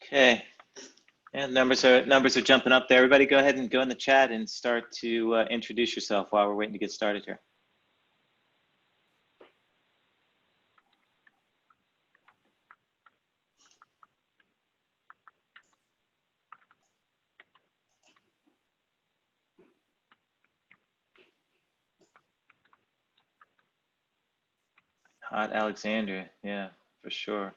Okay, and numbers are jumping up there. Everybody go ahead and go in the chat and start to introduce yourself while we're waiting to get started here. Hot Alexandria, yeah, for sure.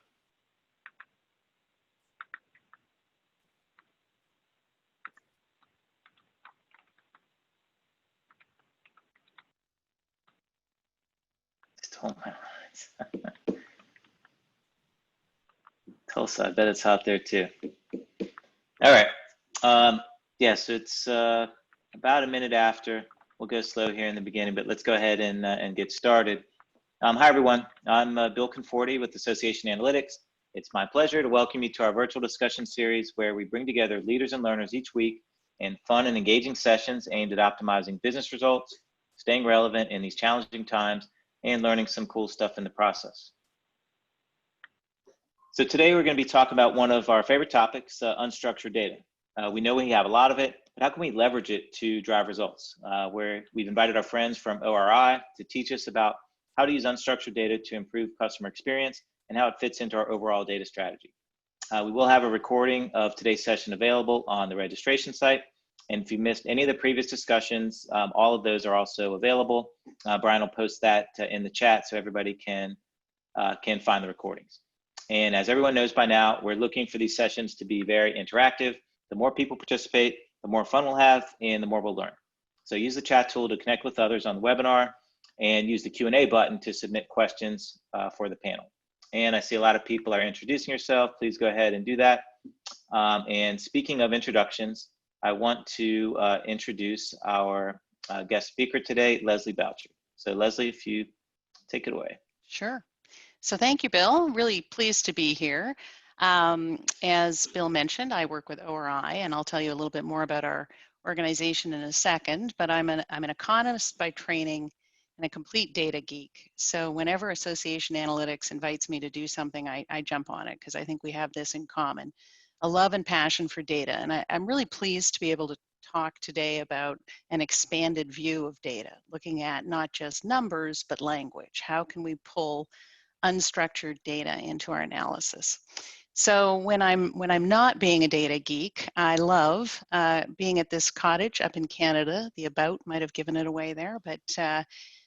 Stole my lines. Tulsa, I bet it's hot there too. All right, yeah, so it's about a minute after. We'll go slow here in the beginning, but let's go ahead and get started. Hi, everyone. I'm Bill Conforti with Association Analytics. It's my pleasure to welcome you to our virtual discussion series where we bring together leaders and learners each week in fun and engaging sessions aimed at optimizing business results, staying relevant in these challenging times, and learning some cool stuff in the process. So today we're going to be talking about one of our favorite topics, unstructured data. We know we have a lot of it, but how can we leverage it to drive results? Where we've invited our friends from ORI to teach us about how to use unstructured data to improve customer experience and how it fits into our overall data strategy. We will have a recording of today's session available on the registration site. And if you missed any of the previous discussions, all of those are also available. Brian will post that in the chat so everybody can find the recordings. And as everyone knows by now, we're looking for these sessions to be very interactive. The more people participate, the more fun we'll have and the more we'll learn. So use the chat tool to connect with others on the webinar and use the Q&A button to submit questions for the panel. And I see a lot of people are introducing yourself. Please go ahead and do that. And speaking of introductions, I want to introduce our guest speaker today, Leslie Boucher. So Leslie, if you take it away. Sure. So thank you, Bill. Really pleased to be here. As Bill mentioned, I work with ORI, and I'll tell you a little bit more about our organization in a second, but I'm an economist by training and a complete data geek. So whenever Association Analytics invites me to do something, I jump on it because I think we have this in common, a love and passion for data. And I'm really pleased to be able to talk today about an expanded view of data, looking at not just numbers, but language. How can we pull unstructured data into our analysis? So when I'm not being a data geek, I love being at this cottage up in Canada. The about might have given it away there, but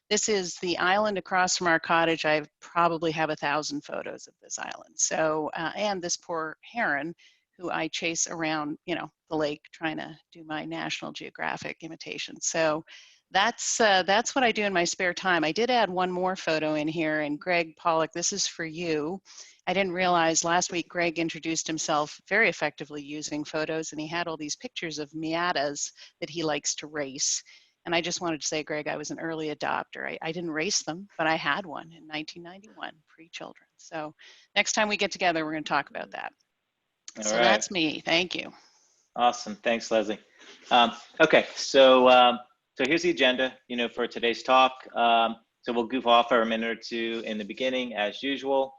this is the island across from our cottage. I probably have 1,000 photos of this island. So and this poor heron, who I chase around, the lake, trying to do my National Geographic imitation. So that's what I do in my spare time. I did add one more photo in here, and Greg Pollock, this is for you. I didn't realize last week Greg introduced himself very effectively using photos, and he had all these pictures of Miatas that he likes to race. And I just wanted to say, Greg, I was an early adopter. I didn't race them, but I had one in 1991, pre-children. So next time we get together, we're going to talk about that. All so right. That's me. Thank you. Awesome. Thanks, Leslie. Okay, so here's the agenda, for today's talk. So we'll goof off for a minute or two in the beginning, as usual.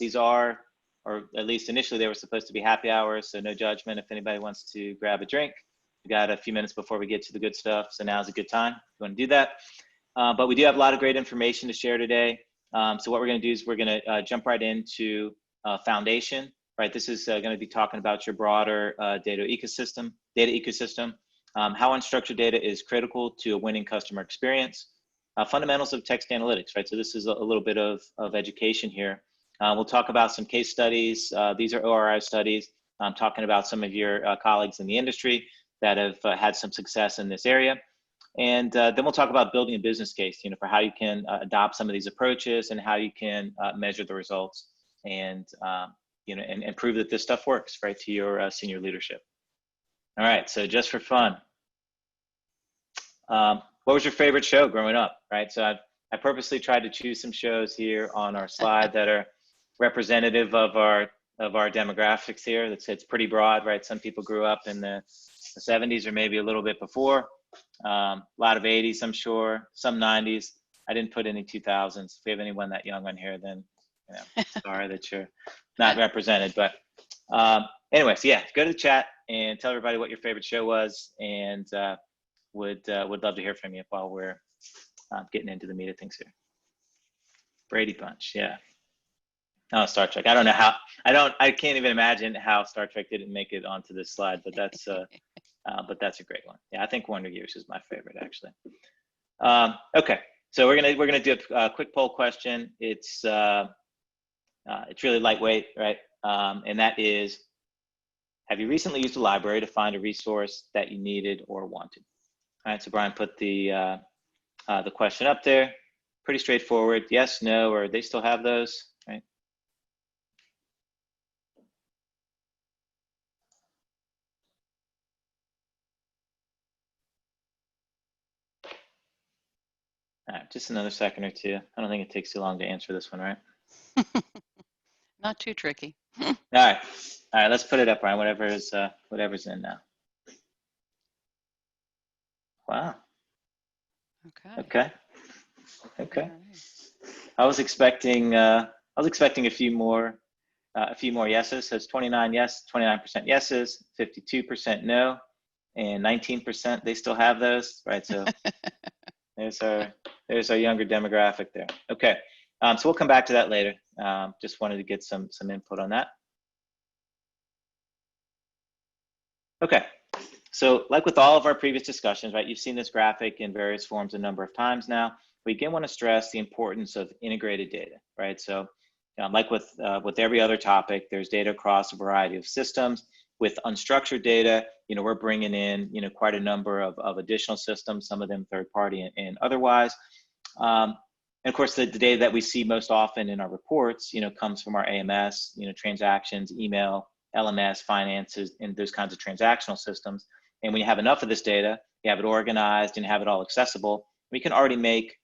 These are, or at least initially, they were supposed to be happy hours, so no judgment if anybody wants to grab a drink. We got a few minutes before we get to the good stuff, so now's a good time if you want to do that. But we do have a lot of great information to share today. So what we're going to do is we're going to jump right into foundation. Right, this is going to be talking about your broader data ecosystem, how unstructured data is critical to a winning customer experience, fundamentals of text analytics. Right, so this is a little bit of education here. We'll talk about some case studies. These are ORI studies. I'm talking about some of your colleagues in the industry that have had some success in this area. And then we'll talk about building a business case, for how you can adopt some of these approaches and how you can measure the results and and prove that this stuff works, right, to your senior leadership. All right, so just for fun, what was your favorite show growing up, right? So I purposely tried to choose some shows here on our slide that are representative of our demographics here. It's pretty broad, right? Some people grew up in the 70s or maybe a little bit before. A lot of 80s, I'm sure, some 90s. I didn't put any 2000s. If we have anyone that young on here, then sorry that you're not represented. But Anyways, yeah, go to the chat and tell everybody what your favorite show was, and would love to hear from you while we're getting into the meat of things here. Brady Bunch, yeah. Oh, Star Trek. I don't know how. I can't even imagine how Star Trek didn't make it onto this slide, but that's a great one. Yeah, I think Wonder Years is my favorite actually. Okay, so we're gonna do a quick poll question. It's really lightweight, right? And that is, have you recently used a library to find a resource that you needed or wanted? All right, so Brian put the question up there. Pretty straightforward. Yes, no, or they still have those, right? All right, just another second or two. I don't think it takes too long to answer this one, right? Not too tricky. All right, let's put it up, Brian. Whatever's in now. Wow. Okay. Right. I was expecting a few more yeses. So it's 29 yes, 29% yeses, 52% no, and 19% they still have those, right? So there's our younger demographic there. Okay, so we'll come back to that later. Just wanted to get some input on that. Okay, so like with all of our previous discussions, right, you've seen this graphic in various forms a number of times now. We again want to stress the importance of integrated data, right? So like with every other topic, there's data across a variety of systems. With unstructured data, we're bringing in, quite a number of additional systems, some of them third party and otherwise. And of course, the data that we see most often in our reports, comes from our AMS, transactions, email, LMS, finances, and those kinds of transactional systems. And when you have enough of this data, you have it organized and have it all accessible, we can already make,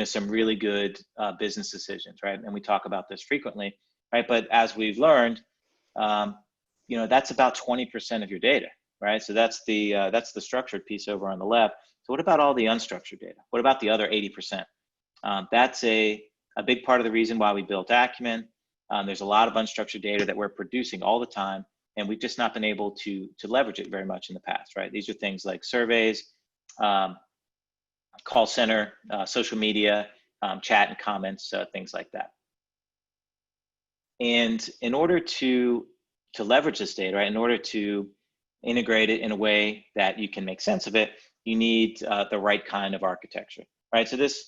some really good business decisions, right? And we talk about this frequently, right? But as we've learned, that's about 20% of your data, right? So that's the structured piece over on the left. So what about all the unstructured data? What about the other 80%? That's a big part of the reason why we built Acumen. There's a lot of unstructured data that we're producing all the time, and we've just not been able to leverage it very much in the past, right? These are things like surveys, call center, social media, chat and comments, things like that. And in order to leverage this data, right, in order to integrate it in a way that you can make sense of it, you need the right kind of architecture, right? So this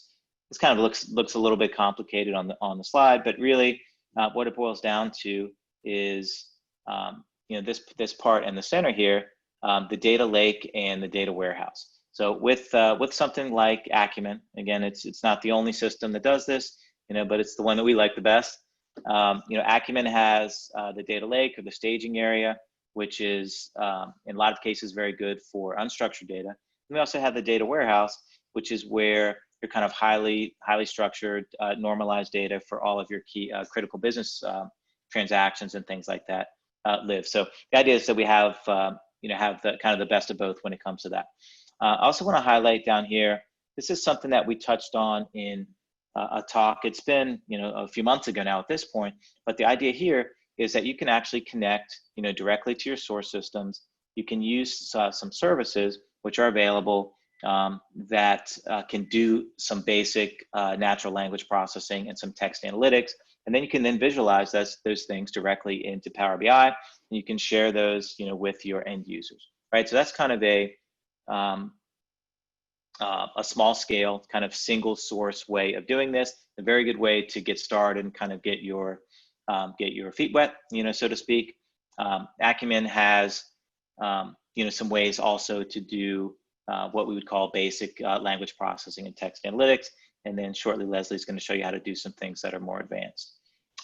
kind of looks a little bit complicated on the slide, but really what it boils down to is this part in the center here, the data lake and the data warehouse. So with something like Acumen, again, it's not the only system that does this, but it's the one that we like the best. Acumen has the data lake or the staging area, which is in a lot of cases very good for unstructured data. And we also have the data warehouse, which is where your kind of highly structured, normalized data for all of your key critical business transactions and things like that live. So the idea is that we have have the kind of the best of both when it comes to that. I also want to highlight down here, this is something that we touched on in a talk. It's been a few months ago now at this point, but the idea here is that you can actually connect directly to your source systems. You can use some services which are available that can do some basic natural language processing and some text analytics, and then you can then visualize those things directly into Power BI, and you can share those with your end users, right? So that's kind of a small scale, kind of single source way of doing this. A very good way to get started and kind of get your feet wet, so to speak. Acumen has some ways also to do what we would call basic language processing and text analytics. And then shortly, Leslie's going to show you how to do some things that are more advanced.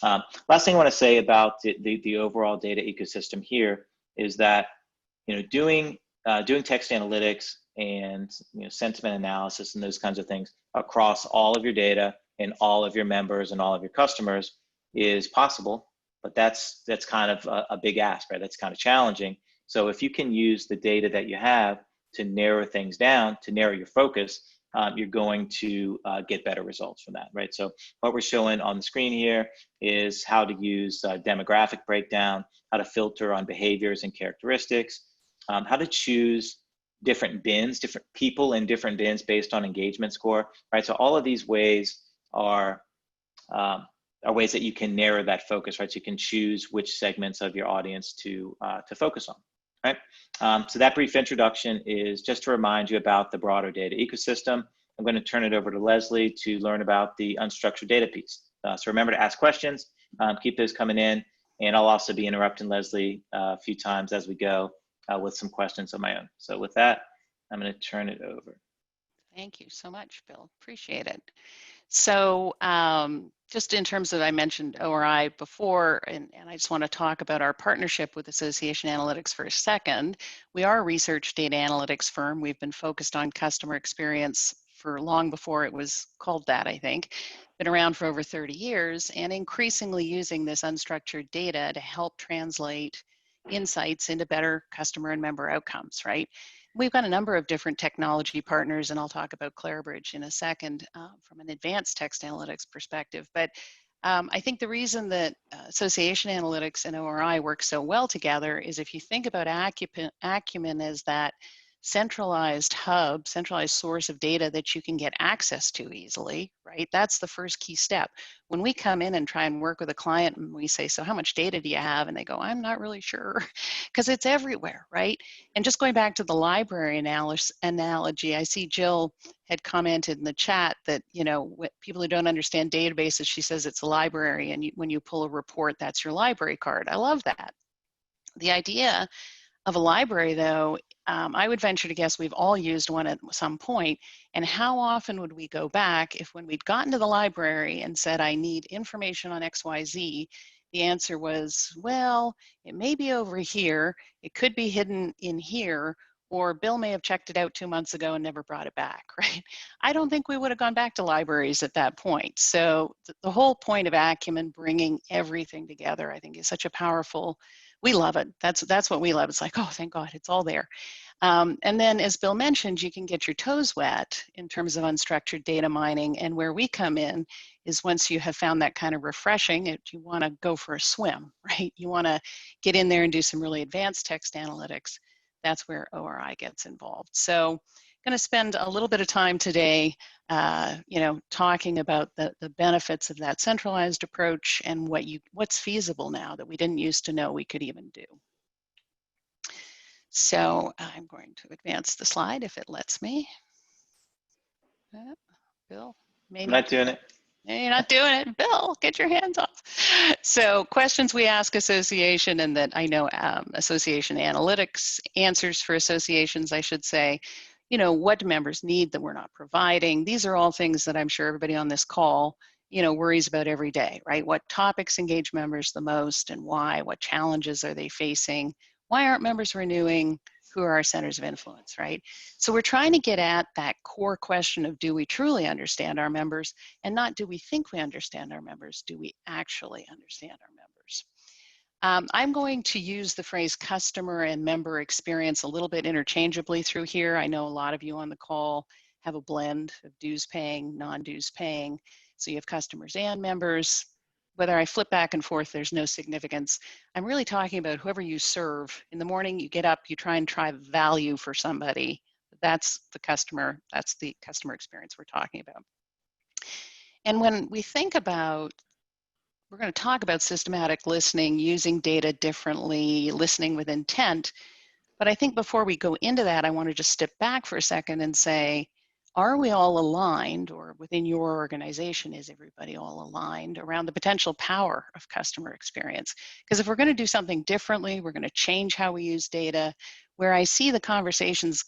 Last thing I want to say about the overall data ecosystem here is that doing text analytics and sentiment analysis and those kinds of things across all of your data and all of your members and all of your customers is possible, but that's kind of a big ask, right? That's kind of challenging. So if you can use the data that you have to narrow things down, to narrow your focus, you're going to get better results from that, right? So what we're showing on the screen here is how to use demographic breakdown, how to filter on behaviors and characteristics, how to choose different bins, different people in different bins based on engagement score, right? So all of these ways are ways that you can narrow that focus, right? So you can choose which segments of your audience to focus on, right? So that brief introduction is just to remind you about the broader data ecosystem. I'm going to turn it over to Leslie to learn about the unstructured data piece. So remember to ask questions, keep those coming in, and I'll also be interrupting Leslie a few times as we go with some questions of my own. So with that, I'm going to turn it over. Thank you so much, Bill. Appreciate it. So just in terms of, I mentioned ORI before, and I just want to talk about our partnership with Association Analytics for a second. We are a research data analytics firm. We've been focused on customer experience for long before it was called that, I think. Been around for over 30 years and increasingly using this unstructured data to help translate insights into better customer and member outcomes, right? We've got a number of different technology partners, and I'll talk about Clarabridge in a second from an advanced text analytics perspective. But I think the reason that Association Analytics and ORI work so well together is if you think about Acumen as that centralized hub, centralized source of data that you can get access to easily, right? That's the first key step. When we come in and try and work with a client and we say, so how much data do you have? And they go, I'm not really sure, because it's everywhere, right? And just going back to the library analogy, I see Jill had commented in the chat that, you know, people who don't understand databases, she says it's a library, and when you pull a report, that's your library card. I love that. The idea of a library, though, I would venture to guess we've all used one at some point. And how often would we go back if when we'd gotten to the library and said, I need information on XYZ, the answer was, well, it may be over here, it could be hidden in here, or Bill may have checked it out 2 months ago and never brought it back, right? I don't think we would have gone back to libraries at that point. So the whole point of Acumen bringing everything together, I think, is such a powerful, we love it. That's what we love. It's like, oh, thank God, it's all there. And then, as Bill mentioned, you can get your toes wet in terms of unstructured data mining. And where we come in is once you have found that kind of refreshing, you want to go for a swim, right? You want to get in there and do some really advanced text analytics. That's where ORI gets involved. So I'm going to spend a little bit of time today, talking about the benefits of that centralized approach and what's feasible now that we didn't used to know we could even do. So I'm going to advance the slide if it lets me. Bill, I'm not doing it. You're not doing it. Bill, get your hands off. So questions we ask association, and that I know Association Analytics answers for associations, I should say. You know, what do members need that we're not providing? These are all things that I'm sure everybody on this call, you know, worries about every day, right? What topics engage members the most and why? What challenges are they facing? Why aren't members renewing? Who are our centers of influence, right? So we're trying to get at that core question of, do we truly understand our members? And not, do we think we understand our members? Do we actually understand our members? I'm going to use the phrase customer and member experience a little bit interchangeably through here. I know a lot of you on the call have a blend of dues paying, non-dues paying. So you have customers and members. Whether I flip back and forth, there's no significance. I'm really talking about whoever you serve. In the morning, you get up, you try and drive value for somebody. That's the customer experience we're talking about. And when we think about, we're going to talk about systematic listening, using data differently, listening with intent. But I think before we go into that, I want to just step back for a second and say, are we all aligned, or within your organization, is everybody all aligned around the potential power of customer experience? Because if we're going to do something differently, we're going to change how we use data. Where I see the conversations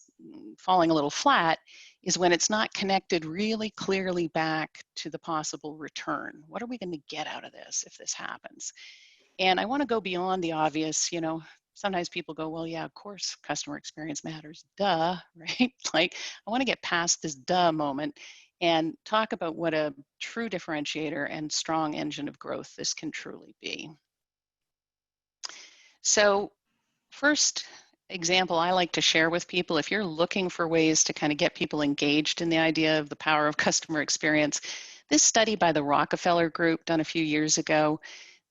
falling a little flat is when it's not connected really clearly back to the possible return. What are we going to get out of this if this happens? And I want to go beyond the obvious. You know, sometimes people go, well, yeah, of course, customer experience matters, duh, right? Like, I want to get past this duh moment and talk about what a true differentiator and strong engine of growth this can truly be. So first, example I like to share with people, if you're looking for ways to kind of get people engaged in the idea of the power of customer experience, this study by the Rockefeller Group done a few years ago,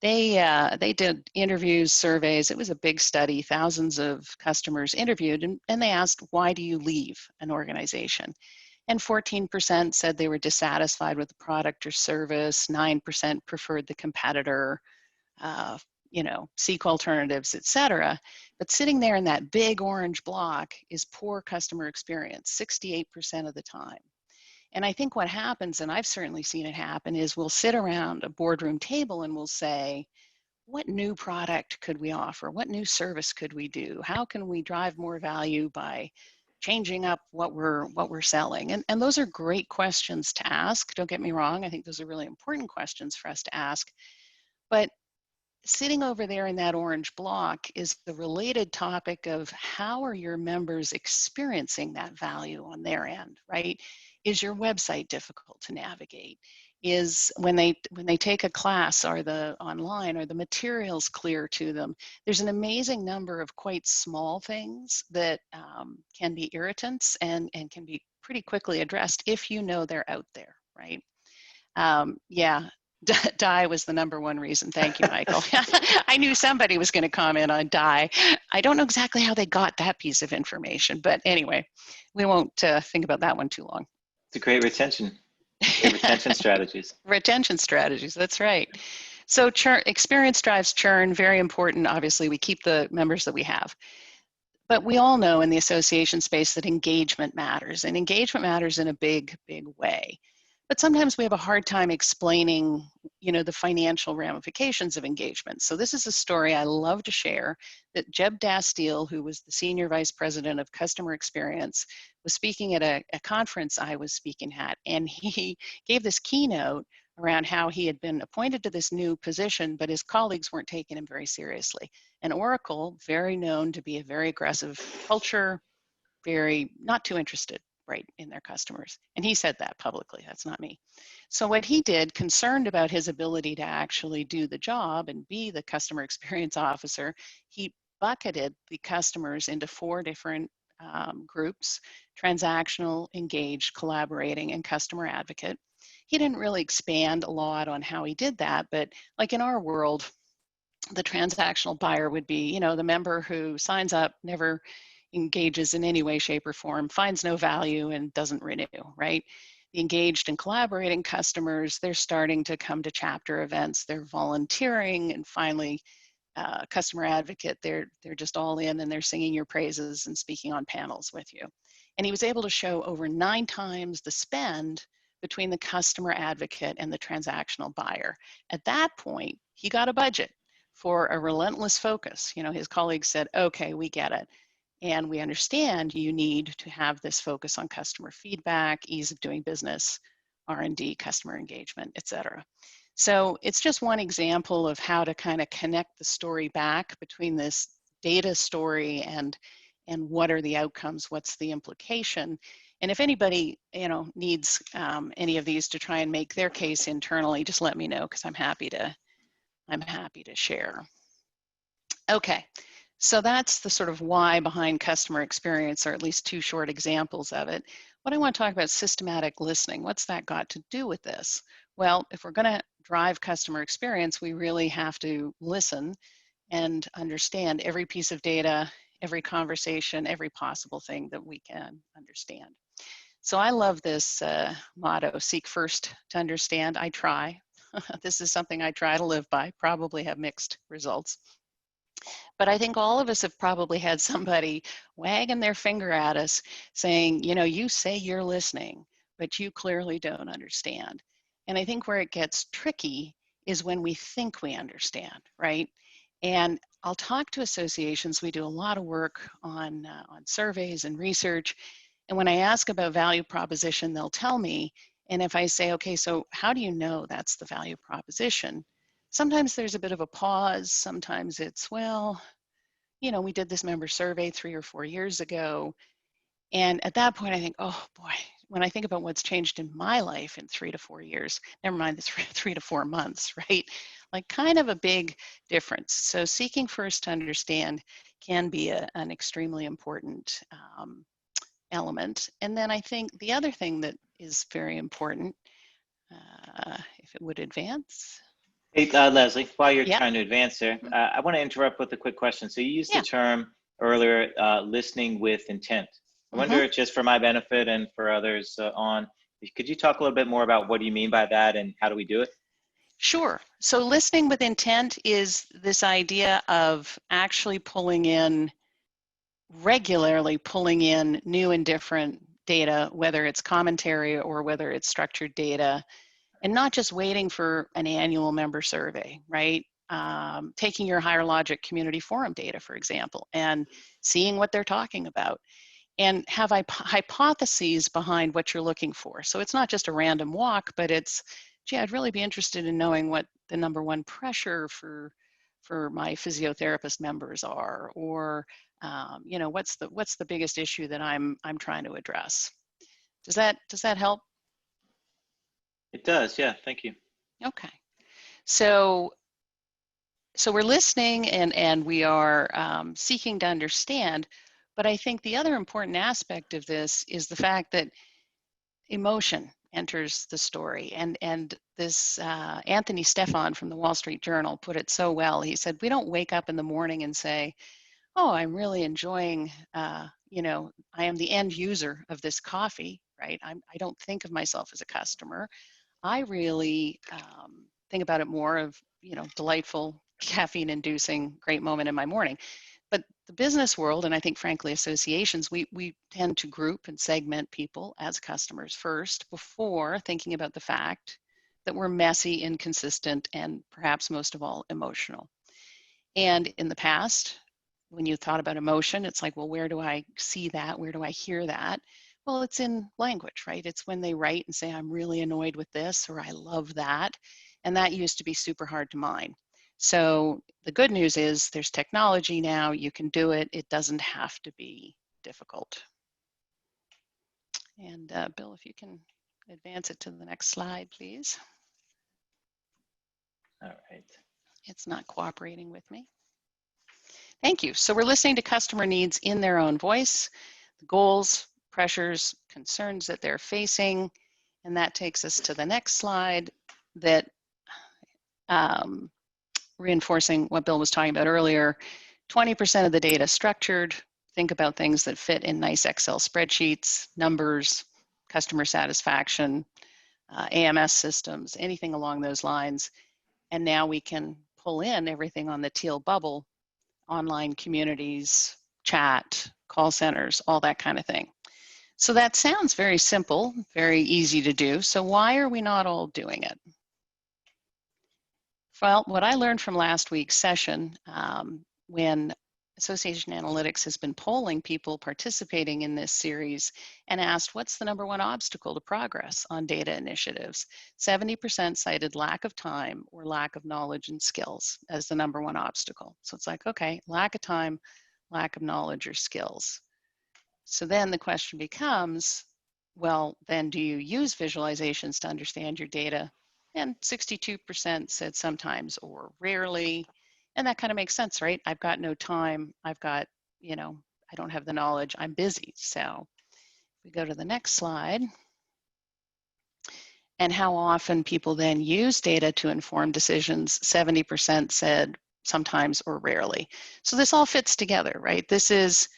they did interviews, surveys. It was a big study, thousands of customers interviewed, and they asked, why do you leave an organization? And 14% said they were dissatisfied with the product or service, 9% preferred the competitor, uh, seek alternatives, et cetera. But sitting there in that big orange block is poor customer experience, 68% of the time. And I think what happens, and I've certainly seen it happen, is we'll sit around a boardroom table and we'll say, what new product could we offer? What new service could we do? How can we drive more value by changing up what we're selling? And those are great questions to ask. Don't get me wrong. I think those are really important questions for us to ask. But sitting over there in that orange block is the related topic of how are your members experiencing that value on their end, right? Is your website difficult to navigate? Is when they take a class or the online, are the materials clear to them? There's an amazing number of quite small things that can be irritants and can be pretty quickly addressed if you know they're out there, right? Yeah, die was the number one reason. Thank you, Michael. I knew somebody was going to comment on die. I don't know exactly how they got that piece of information, but anyway, we won't think about that one too long. It's a great retention strategies. Retention strategies, that's right. So experience drives churn, very important. Obviously, we keep the members that we have. But we all know in the association space that engagement matters, and engagement matters in a big, big way. But sometimes we have a hard time explaining, the financial ramifications of engagement. So this is a story I love to share that Jeb Dasteel, who was the Senior Vice President of Customer Experience, was speaking at a conference I was speaking at, and he gave this keynote around how he had been appointed to this new position, but his colleagues weren't taking him very seriously. And Oracle, very known to be a very aggressive culture, very not too interested, right, in their customers. And he said that publicly, that's not me. So what he did, concerned about his ability to actually do the job and be the customer experience officer, he bucketed the customers into 4 different groups: transactional, engaged, collaborating, and customer advocate. He didn't really expand a lot on how he did that, but like in our world, the transactional buyer would be, the member who signs up, never engages in any way, shape, or form, finds no value, and doesn't renew, right? The engaged and collaborating customers, they're starting to come to chapter events, they're volunteering, and finally, customer advocate, they're just all in and they're singing your praises and speaking on panels with you. And he was able to show over 9 times the spend between the customer advocate and the transactional buyer. At that point, he got a budget for a relentless focus. His colleagues said, okay, we get it. And we understand you need to have this focus on customer feedback, ease of doing business, R&D, customer engagement, et cetera. So it's just one example of how to kind of connect the story back between this data story and what are the outcomes, what's the implication. And if anybody needs any of these to try and make their case internally, just let me know, because I'm happy to share. Okay, so that's the sort of why behind customer experience, or at least 2 short examples of it. What I want to talk about is systematic listening. What's that got to do with this? Well, if we're going to drive customer experience, we really have to listen and understand every piece of data, every conversation, every possible thing that we can understand. So I love this motto, seek first to understand. I try. This is something I try to live by, probably have mixed results. But I think all of us have probably had somebody wagging their finger at us saying, you say you're listening, but you clearly don't understand. And I think where it gets tricky is when we think we understand, right? And I'll talk to associations. We do a lot of work on surveys and research. And when I ask about value proposition, they'll tell me. And if I say, okay, so how do you know that's the value proposition? Sometimes there's a bit of a pause. Sometimes it's, well, we did this member survey 3 or 4 years ago. And at that point, I think, oh boy, when I think about what's changed in my life in 3 to 4 years, never mind the 3 to 4 months, right? like kind of a big difference. So seeking first to understand can be an extremely important element. And then I think the other thing that is very important, if it would advance. Hey, Leslie, while you're Yep. trying to advance there, I want to interrupt with a quick question. So you used the Yeah. term earlier, listening with intent. I Mm-hmm. wonder, just for my benefit and for others could you talk a little bit more about what do you mean by that and how do we do it? Sure. So listening with intent is this idea of actually regularly pulling in new and different data, whether it's commentary or whether it's structured data, and not just waiting for an annual member survey, right? Taking your higher logic community forum data, for example, and seeing what they're talking about, and have hypotheses behind what you're looking for. So it's not just a random walk, but it's, gee, I'd really be interested in knowing what the number one pressure for my physiotherapist members are, or you know, what's the biggest issue that I'm trying to address. Does that help? It does, yeah, thank you. Okay. So we're listening and we are seeking to understand, but I think the other important aspect of this is the fact that emotion enters the story. And this Anthony Stefan from the Wall Street Journal put it so well. He said, we don't wake up in the morning and say, oh, I'm really enjoying, you know, I am the end user of this coffee, right? I don't think of myself as a customer. I really think about it more of, you know, delightful, caffeine-inducing, great moment in my morning. But the business world, and I think frankly associations, we tend to group and segment people as customers first before thinking about the fact that we're messy, inconsistent, and perhaps most of all emotional. And in the past, when you thought about emotion, it's like, well, where do I see that? Where do I hear that? Well, it's in language, right? It's when they write and say, I'm really annoyed with this, or I love that. And that used to be super hard to mine. So the good news is there's technology now, you can do it. It doesn't have to be difficult. And Bill, if you can advance it to the next slide, please. All right. It's not cooperating with me. Thank you. So we're listening to customer needs in their own voice, the goals, pressures, concerns that they're facing. And that takes us to the next slide that reinforcing what Bill was talking about earlier, 20% of the data structured. Think about things that fit in nice Excel spreadsheets, numbers, customer satisfaction, AMS systems, anything along those lines. And now we can pull in everything on the teal bubble, online communities, chat, call centers, all that kind of thing. So that sounds very simple, very easy to do. So why are we not all doing it? Well, what I learned from last week's session, when Association Analytics has been polling people participating in this series and asked, what's the number one obstacle to progress on data initiatives? 70% cited lack of time or lack of knowledge and skills as the number one obstacle. So it's like, okay, lack of time, lack of knowledge or skills. So then the question becomes, well, then do you use visualizations to understand your data? And 62% said sometimes or rarely. And that kind of makes sense, right? I've got no time. I've got, you know, I don't have the knowledge. I'm busy. So we go to the next slide. And how often people then use data to inform decisions, 70% said sometimes or rarely. So this all fits together, right? This is,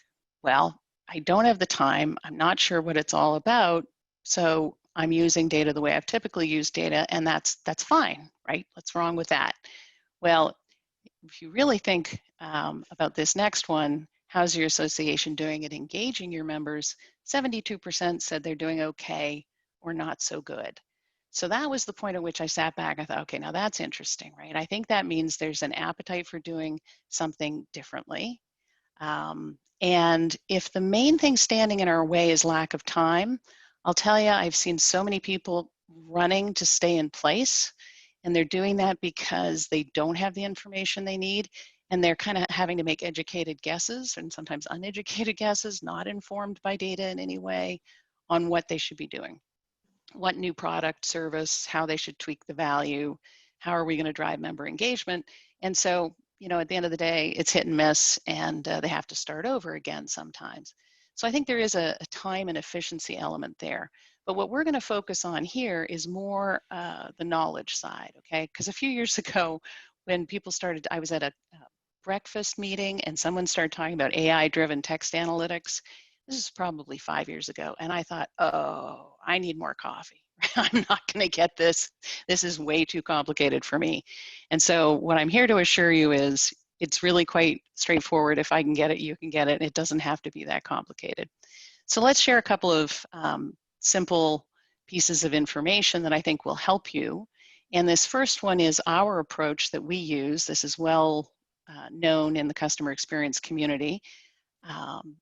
well, I don't have the time. I'm not sure what it's all about. So I'm using data the way I've typically used data, and that's fine, right? What's wrong with that? Well, if you really think about this next one, how's your association doing at engaging your members? 72% said they're doing okay or not so good. So that was the point at which I sat back. I thought, okay, now that's interesting, right? I think that means there's an appetite for doing something differently. And if the main thing standing in our way is lack of time, I'll tell you, I've seen so many people running to stay in place, and they're doing that because they don't have the information they need, and they're kind of having to make educated guesses and sometimes uneducated guesses, not informed by data in any way on what they should be doing. What new product, service, how they should tweak the value, How are we going to drive member engagement? And so, at the end of the day, it's hit and miss, and they have to start over again sometimes. So I think there is a time and efficiency element there. But what we're going to focus on here is more the knowledge side, okay? Because a few years ago, when people started, I was at a breakfast meeting and someone started talking about AI-driven text analytics. This is probably 5 years ago. And I thought, oh, I need more coffee. I'm not going to get this. This is way too complicated for me. And so what I'm here to assure you is it's really quite straightforward. If I can get it, you can get it. It doesn't have to be that complicated. So let's share a couple of simple pieces of information that I think will help you. And this first one is our approach that we use. This is well known in the customer experience community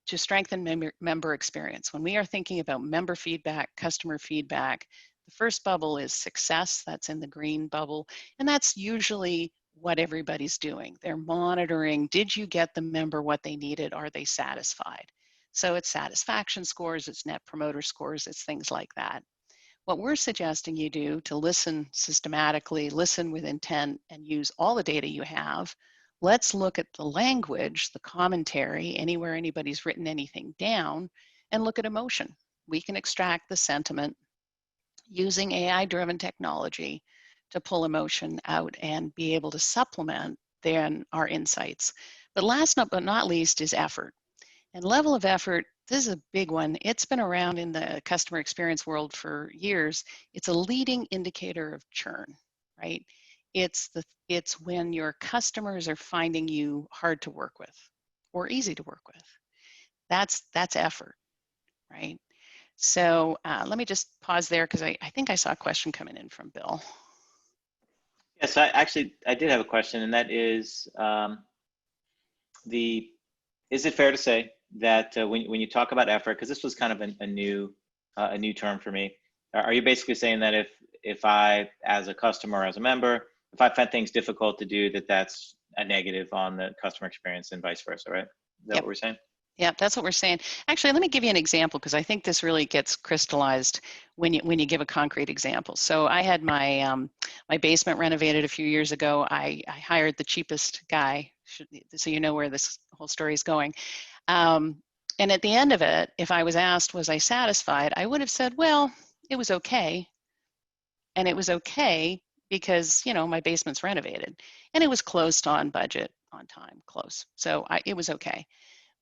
to strengthen member experience. When we are thinking about member feedback, customer feedback, the first bubble is success. That's in the green bubble. And that's usually what everybody's doing. They're monitoring, did you get the member what they needed? Are they satisfied? So it's satisfaction scores, it's net promoter scores, it's things like that. What we're suggesting you do to listen systematically, listen with intent, and use all the data you have, let's look at the language, the commentary, anywhere anybody's written anything down, and look at emotion. We can extract the sentiment using AI-driven technology to pull emotion out and be able to supplement then our insights. But last but not least is effort. And level of effort, this is a big one. It's been around in the customer experience world for years. It's a leading indicator of churn, right? It's when your customers are finding you hard to work with or easy to work with. That's effort, right? So let me just pause there because I think I saw a question coming in from Bill. Yes, I did have a question, and that is is it fair to say that when you talk about effort, because this was kind of a new term for me, are you basically saying that if I, as a customer, as a member, if I find things difficult to do, that's a negative on the customer experience and vice versa, right? Is that Yep. what we're saying? Yeah, that's what we're saying. Actually, let me give you an example because I think this really gets crystallized when you give a concrete example. So I had my my basement renovated a few years ago. I hired the cheapest guy, so you know where this whole story is going. And at the end of it, if I was asked, was I satisfied? I would have said, well, it was okay. And it was okay because, my basement's renovated and it was close on budget, on time, close. So it was okay.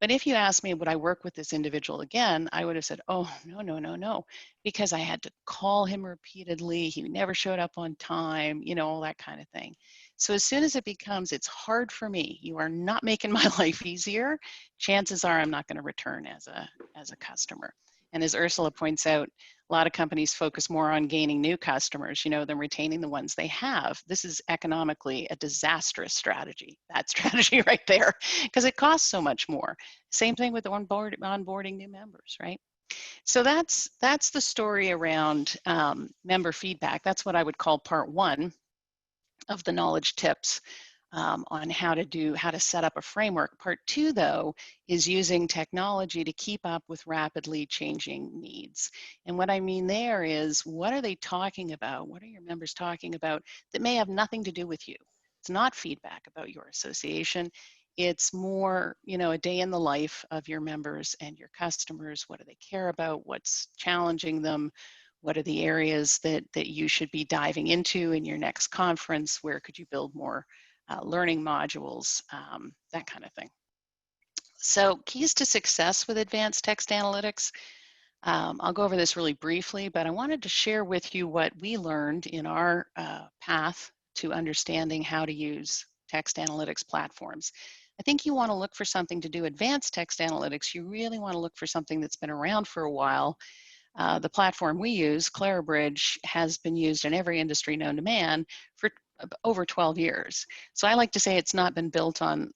But if you asked me, would I work with this individual again? I would have said, oh, no, no, no, no, because I had to call him repeatedly. He never showed up on time, all that kind of thing. So as soon as it becomes, it's hard for me, you are not making my life easier, chances are I'm not going to return as a customer. And as Ursula points out, a lot of companies focus more on gaining new customers, than retaining the ones they have. This is economically a disastrous strategy, that strategy right there, because it costs so much more. Same thing with onboarding new members, right? So that's the story around member feedback. That's what I would call part one of the knowledge tips on how to set up a framework. Part two, though, is using technology to keep up with rapidly changing needs. And what I mean there is, what are they talking about? What are your members talking about that may have nothing to do with you? It's not feedback about your association. It's more, a day in the life of your members and your customers. What do they care about? What's challenging them? What are the areas that you should be diving into in your next conference? Where could you build more learning modules, that kind of thing. So keys to success with advanced text analytics. I'll go over this really briefly, but I wanted to share with you what we learned in our path to understanding how to use text analytics platforms. I think you want to look for something to do advanced text analytics. You really want to look for something that's been around for a while. The platform we use, Clarabridge, has been used in every industry known to man for over 12 years. So I like to say it's not been built on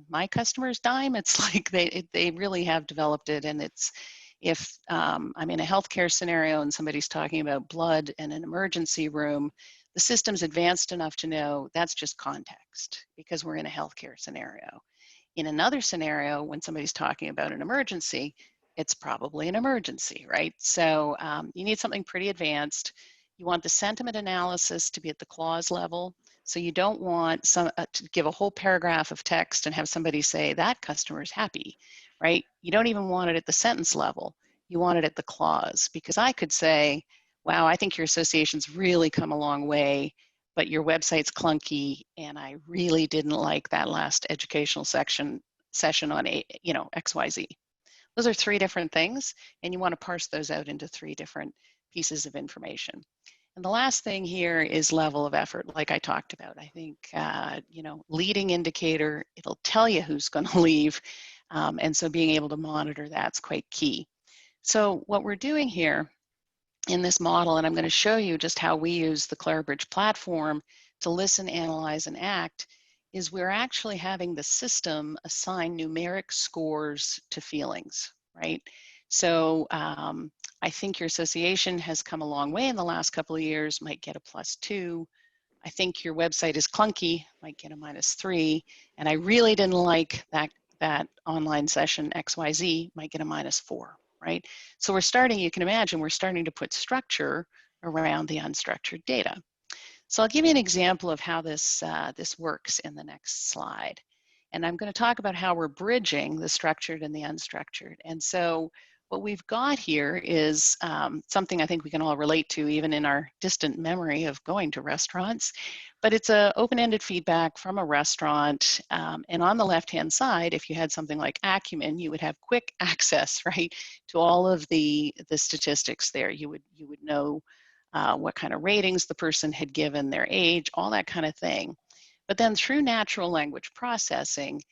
my customers' dime. It's like they really have developed it. And it's, if I'm in a healthcare scenario and somebody's talking about blood in an emergency room, the system's advanced enough to know that's just context because we're in a healthcare scenario. In another scenario, when somebody's talking about an emergency, it's probably an emergency, right? So you need something pretty advanced. You want the sentiment analysis to be at the clause level. So you don't want to give a whole paragraph of text and have somebody say that customer is happy, right? You don't even want it at the sentence level. You want it at the clause, because I could say, wow, I think your association's really come a long way, but your website's clunky, and I really didn't like that last educational session on XYZ. Those are three different things, and you want to parse those out into three different pieces of information. And the last thing here is level of effort, like I talked about. I think, leading indicator, it'll tell you who's going to leave. And so being able to monitor that's quite key. So what we're doing here in this model, and I'm going to show you just how we use the Clarabridge platform to listen, analyze, and act, is we're actually having the system assign numeric scores to feelings, right? So I think your association has come a long way in the last couple of years, might get a +2. I think your website is clunky, might get a -3. And I really didn't like that online session XYZ, might get a -4, right? So we're starting, you can imagine, we're starting to put structure around the unstructured data. So I'll give you an example of how this works in the next slide. And I'm going to talk about how we're bridging the structured and the unstructured. And so what we've got here is something I think we can all relate to, even in our distant memory of going to restaurants. But it's an open-ended feedback from a restaurant. And on the left-hand side, if you had something like Acumen, you would have quick access, right, to all of the statistics there. You would know what kind of ratings the person had given, their age, all that kind of thing. But then through natural language processing,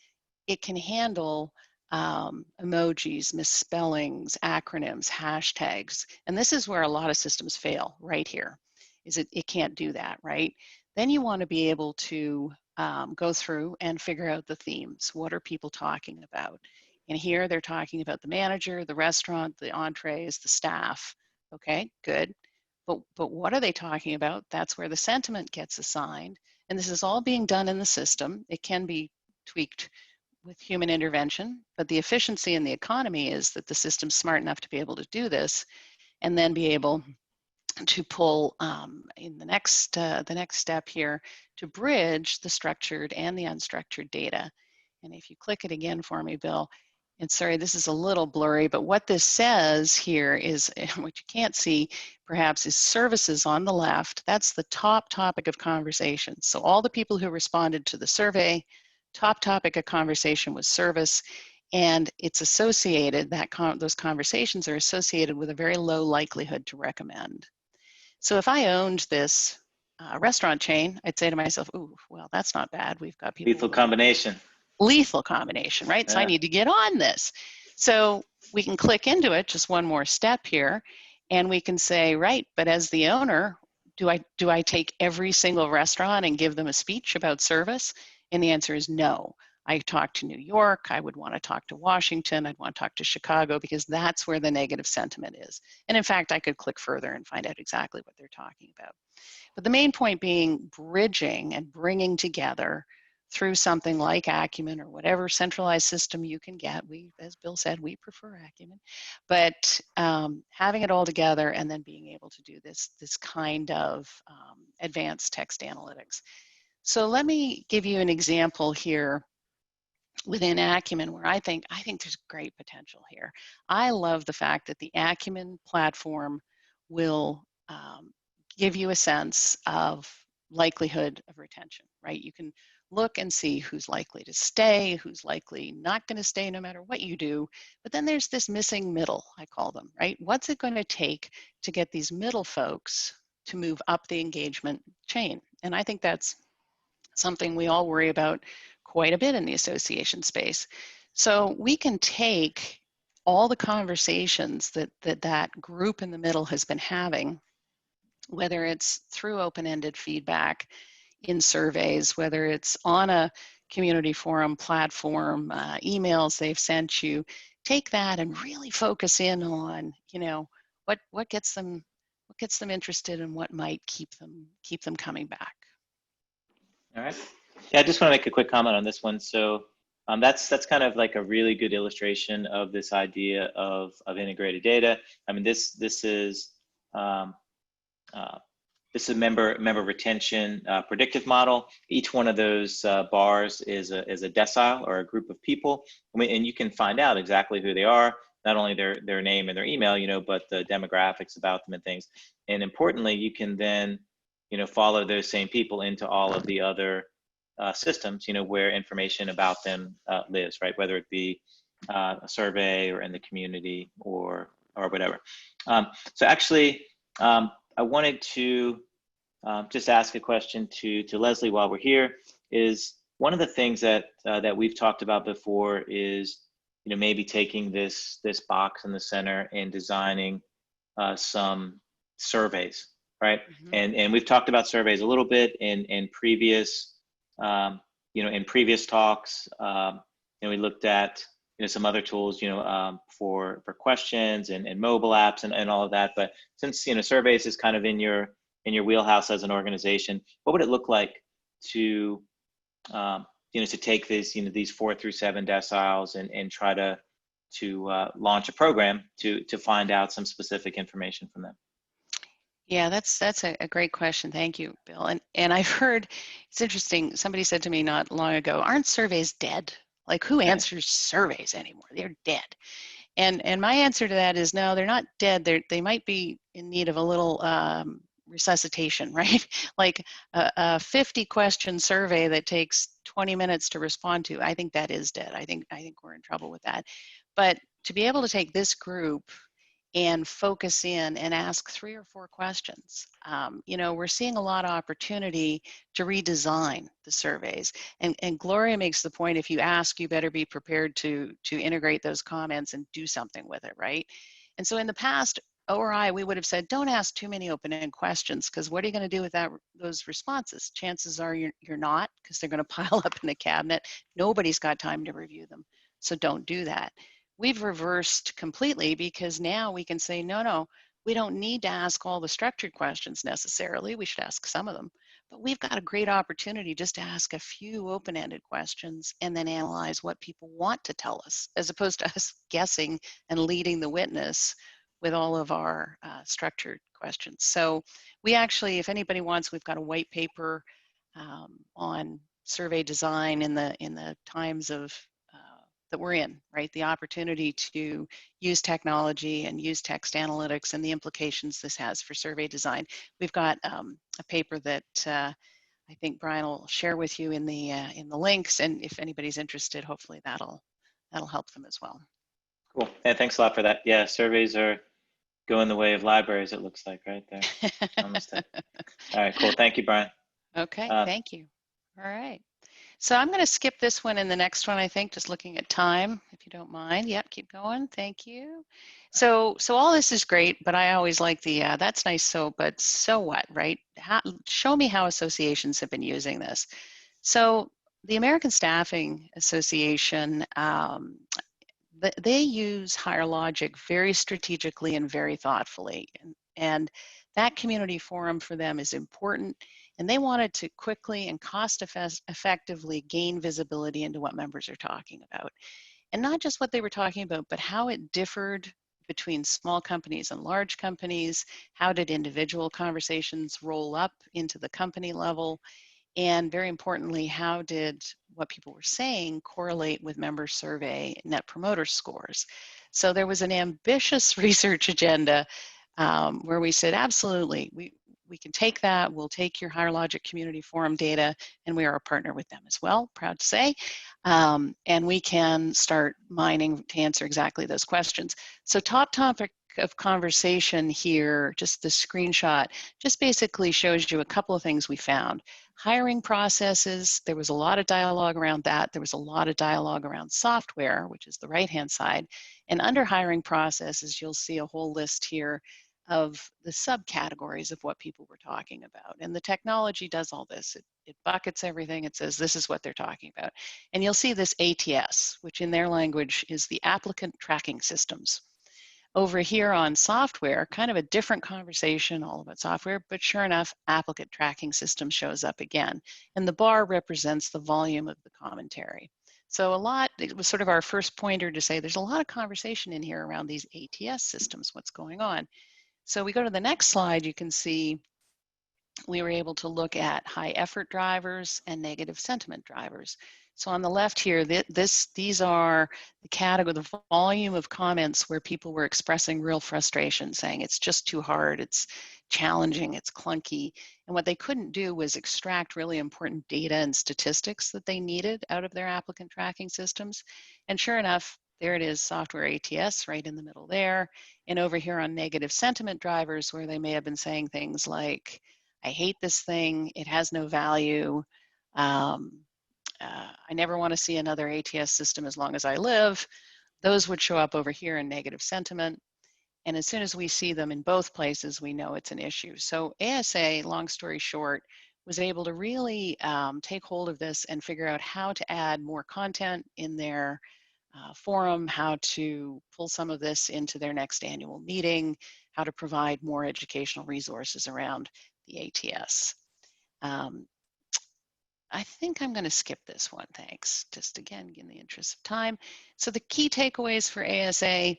it can handle emojis, misspellings, acronyms, hashtags. And this is where a lot of systems fail right here, is it can't do that, right? Then you want to be able to go through and figure out the themes. What are people talking about? And here they're talking about the manager, the restaurant, the entrees, the staff. Okay, good. But what are they talking about? That's where the sentiment gets assigned. And this is all being done in the system. It can be tweaked with human intervention, but the efficiency and the economy is that the system's smart enough to be able to do this and then be able to pull in the next step here to bridge the structured and the unstructured data. And if you click it again for me, Bill, and sorry, this is a little blurry, but what this says here is, what you can't see perhaps, is services on the left. That's the top topic of conversation. So all the people who responded to the survey, top topic of conversation was service, and it's associated, those conversations are associated with a very low likelihood to recommend. So if I owned this restaurant chain, I'd say to myself, ooh, well, that's not bad. We've got people. Lethal combination. Lethal combination, right? Yeah. So I need to get on this. So we can click into it, just one more step here, and we can say, right, but as the owner, do I take every single restaurant and give them a speech about service? And the answer is no. I talk to New York, I would want to talk to Washington, I'd want to talk to Chicago, because that's where the negative sentiment is. And in fact, I could click further and find out exactly what they're talking about. But the main point being bridging and bringing together through something like Acumen or whatever centralized system you can get. We, as Bill said, we prefer Acumen, but having it all together and then being able to do this kind of advanced text analytics. So let me give you an example here within Acumen where I think there's great potential here. I love the fact that the Acumen platform will give you a sense of likelihood of retention, right? You can look and see who's likely to stay, who's likely not going to stay no matter what you do. But then there's this missing middle, I call them, right? What's it going to take to get these middle folks to move up the engagement chain? And I think that's something we all worry about quite a bit in the association space. So we can take all the conversations that group in the middle has been having, whether it's through open-ended feedback in surveys, whether it's on a community forum platform, emails they've sent you, take that and really focus in on, what gets them interested and what might keep them coming back. All right. Yeah, I just want to make a quick comment on this one. So that's kind of like a really good illustration of this idea of integrated data. I mean, this is this is a member retention predictive model. Each one of those bars is a decile or a group of people, and you can find out exactly who they are, not only their name and their email, but the demographics about them and things. And importantly, you can then, follow those same people into all of the other systems, where information about them lives, right? Whether it be a survey or in the community or whatever. So actually, I wanted to just ask a question to Leslie while we're here. Is one of the things that that we've talked about before is, maybe taking this box in the center and designing some surveys, right? Mm-hmm. And we've talked about surveys a little bit in previous in previous talks. We looked at some other tools for questions and mobile apps and all of that. But since surveys is kind of in your wheelhouse as an organization, what would it look like to to take these 4 through 7 deciles and try to launch a program to find out some specific information from them? Yeah, that's a great question. Thank you, Bill. And I've heard, it's interesting, somebody said to me not long ago, aren't surveys dead? Like, who Right. answers surveys anymore? They're dead. And my answer to that is no, they're not dead. They might be in need of a little resuscitation, right? Like a 50 question survey that takes 20 minutes to respond to. I think that is dead. I think we're in trouble with that. But to be able to take this group and focus in and ask 3 or 4 questions. We're seeing a lot of opportunity to redesign the surveys. And Gloria makes the point, if you ask, you better be prepared to integrate those comments and do something with it, right? And so in the past, ORI, we would have said, don't ask too many open-ended questions, because what are you going to do with those responses? Chances are you're not, because they're going to pile up in the cabinet. Nobody's got time to review them. So don't do that. We've reversed completely, because now we can say, no, we don't need to ask all the structured questions necessarily. We should ask some of them, but we've got a great opportunity just to ask a few open-ended questions and then analyze what people want to tell us, as opposed to us guessing and leading the witness with all of our structured questions. So we actually, if anybody wants, we've got a white paper on survey design in the times of that we're in, right? The opportunity to use technology and use text analytics and the implications this has for survey design. We've got a paper that I think Brian will share with you in the links, and if anybody's interested, hopefully that'll help them as well. Cool. Yeah, thanks a lot for that. Yeah, surveys are going the way of libraries, it looks like, right there. Almost there. All right, cool. Thank you, Brian. Okay, thank you. All right. So I'm going to skip this one and the next one, I think, just looking at time, if you don't mind. Yep, keep going. Thank you. So all this is great, but I always like the, that's nice, but so what, right? Show me how associations have been using this. So the American Staffing Association, they use Higher Logic very strategically and very thoughtfully. And that community forum for them is important. And they wanted to quickly and cost-effectively gain visibility into what members are talking about. And not just what they were talking about, but how it differed between small companies and large companies. How did individual conversations roll up into the company level? And very importantly, how did what people were saying correlate with member survey net promoter scores? So there was an ambitious research agenda where we said, absolutely, we can take that. We'll take your Higher Logic Community Forum data, and we are a partner with them as well, proud to say. And we can start mining to answer exactly those questions. So top topic of conversation here, just the screenshot, just basically shows you a couple of things we found. Hiring processes, there was a lot of dialogue around that. There was a lot of dialogue around software, which is the right-hand side. And under hiring processes, you'll see a whole list here of the subcategories of what people were talking about. And the technology does all this. It buckets everything. It says this is what they're talking about. And you'll see this ATS, which in their language is the applicant tracking systems. Over here on software, kind of a different conversation all about software, but sure enough, applicant tracking system shows up again. And the bar represents the volume of the commentary. So it was sort of our first pointer to say there's a lot of conversation in here around these ATS systems, what's going on. So we go to the next slide, you can see we were able to look at high effort drivers and negative sentiment drivers. So on the left here, these are the category, the volume of comments where people were expressing real frustration, saying it's just too hard, it's challenging, it's clunky. And what they couldn't do was extract really important data and statistics that they needed out of their applicant tracking systems. And sure enough, there it is, software ATS right in the middle there. And over here on negative sentiment drivers, where they may have been saying things like, I hate this thing, it has no value, I never want to see another ATS system as long as I live, those would show up over here in negative sentiment. And as soon as we see them in both places, we know it's an issue. So ASA, long story short, was able to really take hold of this and figure out how to add more content in their forum, how to pull some of this into their next annual meeting, how to provide more educational resources around the ATS. I think I'm going to skip this one, thanks. Just again, in the interest of time. So the key takeaways for ASA,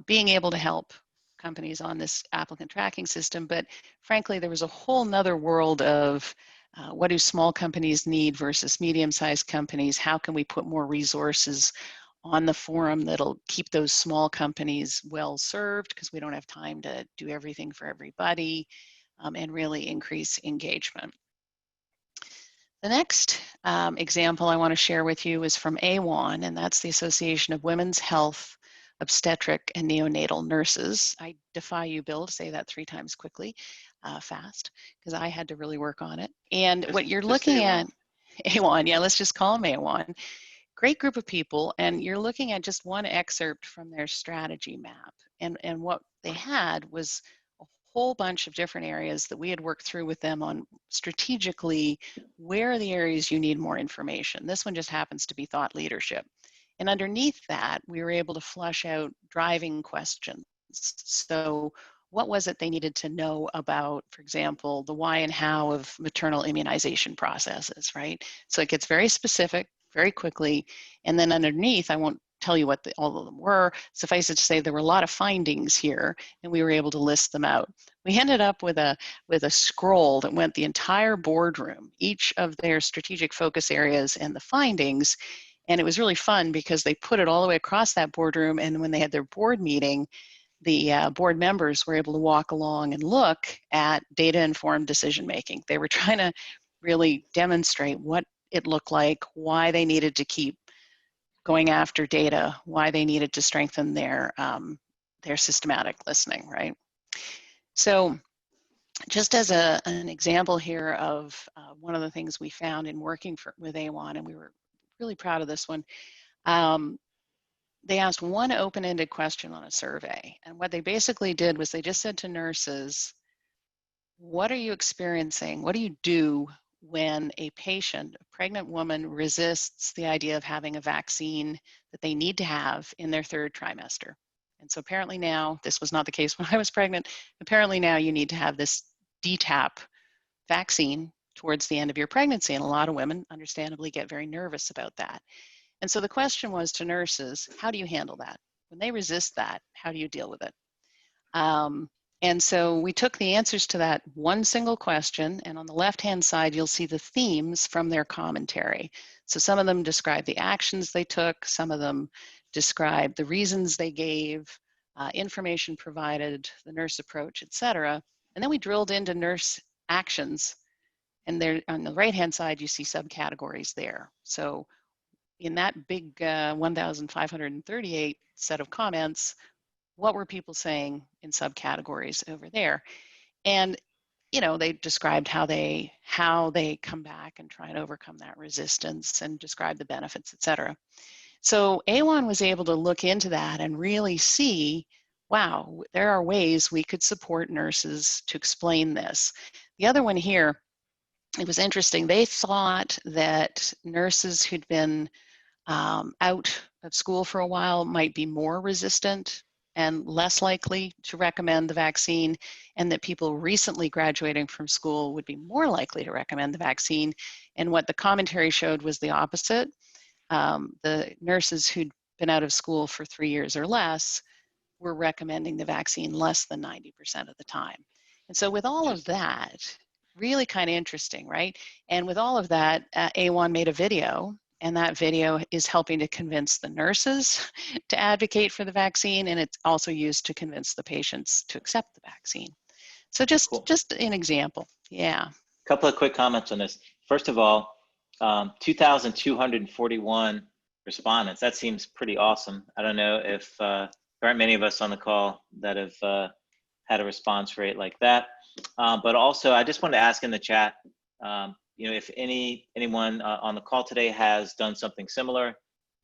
being able to help companies on this applicant tracking system, but frankly, there was a whole nother world of what do small companies need versus medium-sized companies? How can we put more resources on the forum that'll keep those small companies well served, because we don't have time to do everything for everybody, and really increase engagement. The next example I want to share with you is from AWON, and that's the Association of Women's Health, Obstetric, and Neonatal Nurses. I defy you, Bill, to say that 3 times quickly, fast, because I had to really work on it. And what you're looking at, AWON, yeah, let's just call them AWON. Great group of people, and you're looking at just one excerpt from their strategy map. And what they had was a whole bunch of different areas that we had worked through with them on strategically, where are the areas you need more information. This one just happens to be thought leadership. And underneath that, we were able to flush out driving questions. So what was it they needed to know about, for example, the why and how of maternal immunization processes, right? So it gets very specific very quickly. And then underneath, I won't tell you what all of them were. Suffice it to say, there were a lot of findings here, and we were able to list them out. We ended up with a scroll that went the entire boardroom, each of their strategic focus areas and the findings. And it was really fun because they put it all the way across that boardroom. And when they had their board meeting, the board members were able to walk along and look at data-informed decision-making. They were trying to really demonstrate what it looked like, why they needed to keep going after data, why they needed to strengthen their systematic listening, right? So just as an example here of one of the things we found in working with AWON, and we were really proud of this one, they asked one open-ended question on a survey. And what they basically did was they just said to nurses, what are you experiencing? What do you do when a patient, a pregnant woman, resists the idea of having a vaccine that they need to have in their 3rd trimester? And so apparently now, this was not the case when I was pregnant, apparently now you need to have this DTaP vaccine towards the end of your pregnancy. And a lot of women understandably get very nervous about that. And so the question was to nurses, how do you handle that? When they resist that, how do you deal with it? And so we took the answers to that one single question, and on the left-hand side, you'll see the themes from their commentary. So some of them describe the actions they took, some of them describe the reasons they gave, information provided, the nurse approach, etc. And then we drilled into nurse actions, and there on the right-hand side, you see subcategories there. So in that big 1,538 set of comments, what were people saying in subcategories over there? And you know, they described how they come back and try and overcome that resistance and describe the benefits, et cetera. So AWON was able to look into that and really see, wow, there are ways we could support nurses to explain this. The other one here, it was interesting. They thought that nurses who'd been out of school for a while might be more resistant and less likely to recommend the vaccine, and that people recently graduating from school would be more likely to recommend the vaccine. And what the commentary showed was the opposite. The nurses who'd been out of school for 3 years or less were recommending the vaccine less than 90% of the time. And so with all of that, really kind of interesting, right? And with all of that, A1 made a video, and that video is helping to convince the nurses to advocate for the vaccine, and it's also used to convince the patients to accept the vaccine. So Cool. just an example. Yeah. Couple of quick comments on this. First of all, 2,241 respondents. That seems pretty awesome. I don't know if there aren't many of us on the call that have had a response rate like that. But also, I just wanted to ask in the chat, if anyone on the call today has done something similar,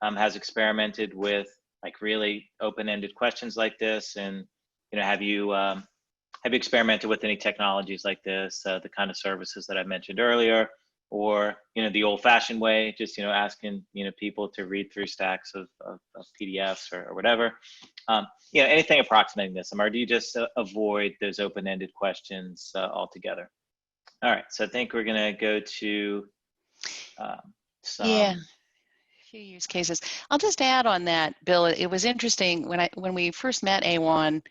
has experimented with like really open-ended questions like this, and have you experimented with any technologies like this, the kind of services that I mentioned earlier, or the old-fashioned way, just asking people to read through stacks of PDFs or whatever, anything approximating this, or do you just avoid those open-ended questions altogether? All right, so I think we're gonna go to some. Yeah. Few use cases. I'll just add on that, Bill. It was interesting when we first met A1.